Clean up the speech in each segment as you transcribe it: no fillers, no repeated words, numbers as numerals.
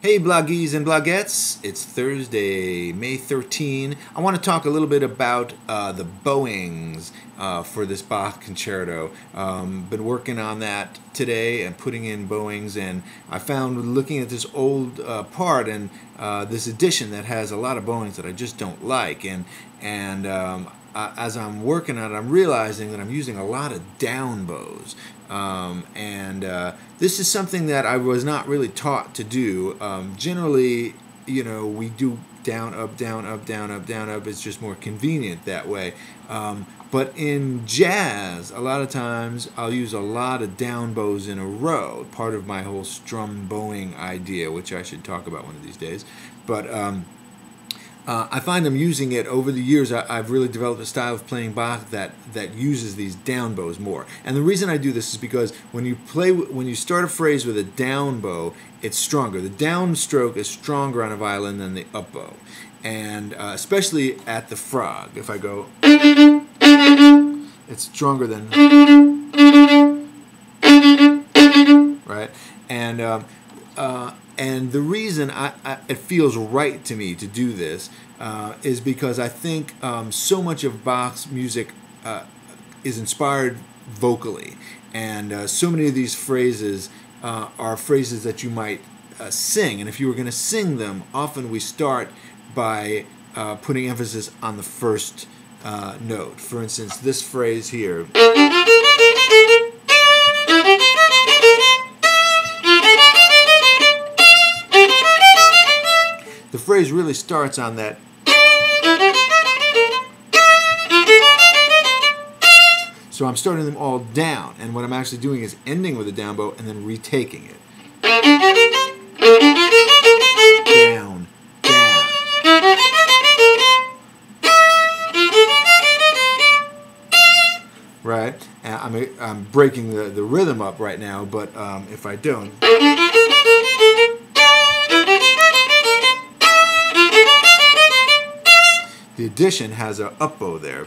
Hey bloggies and blogettes, it's Thursday, May 13. I want to talk a little bit about the bowings for this Bach concerto. Been working on that today and putting in bowings, and I found looking at this old part and this edition that has a lot of bowings that I just don't like, and as I'm working on it, I'm realizing that I'm using a lot of down bows. This is something that I was not really taught to do. Generally, you know, we do down, up, down, up, down, up, down, up. It's just more convenient that way. But in jazz, a lot of times I'll use a lot of down bows in a row, part of my whole strum bowing idea, which I should talk about one of these days. But I find I'm using it over the years. I've really developed a style of playing Bach that uses these down bows more. And the reason I do this is because when you start a phrase with a down bow, it's stronger. The down stroke is stronger on a violin than the up bow, and especially at the frog. If I go, it's stronger than, right? And the reason it feels right to me to do this is because I think so much of Bach's music is inspired vocally, and so many of these phrases are phrases that you might sing. And if you were going to sing them, often we start by putting emphasis on the first note. For instance, this phrase here. The phrase really starts on that. So I'm starting them all down, and what I'm actually doing is ending with a down bow and then retaking it. Down, down. Right? And I'm breaking the rhythm up right now, but if I don't. The addition has an up bow there,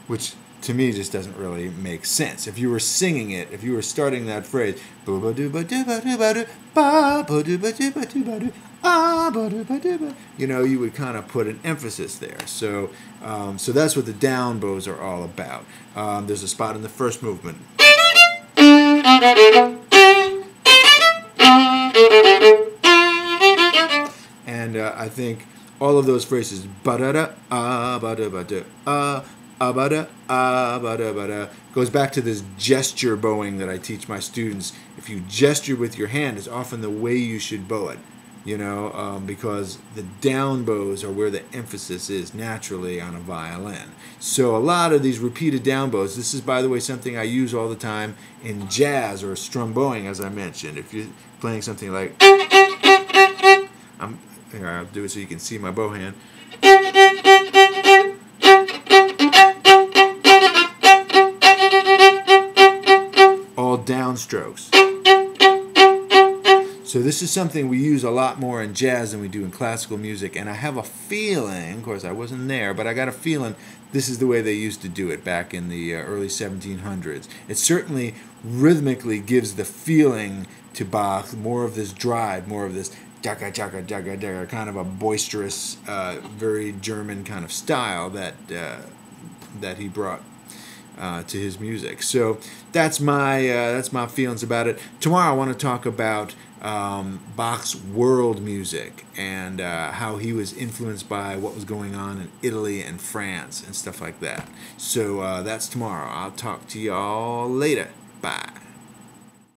which to me just doesn't really make sense. If you were singing it, if you were starting that phrase, you know, you would kind of put an emphasis there. So that's what the down bows are all about. There's a spot in the first movement. And I think all of those phrases, ba-da-da, ba-da-ba-da, ba-da, ba-da-ba-da, goes back to this gesture bowing that I teach my students. If you gesture with your hand, it's often the way you should bow it, you know, because the down bows are where the emphasis is naturally on a violin. So a lot of these repeated down bows, this is, by the way, something I use all the time in jazz or strum bowing, as I mentioned. If you're playing something like, here, I'll do it so you can see my bow hand. All down strokes. So this is something we use a lot more in jazz than we do in classical music, and I have a feeling, of course I wasn't there, but I got a feeling this is the way they used to do it back in the early 1700s. It certainly rhythmically gives the feeling to Bach, more of this drive, more of this jaga, jaga, jaga, jaga, kind of a boisterous, very German kind of style that he brought to his music. So that's my feelings about it. Tomorrow I want to talk about Bach's world music and how he was influenced by what was going on in Italy and France and stuff like that. So that's tomorrow. I'll talk to y'all later. Bye.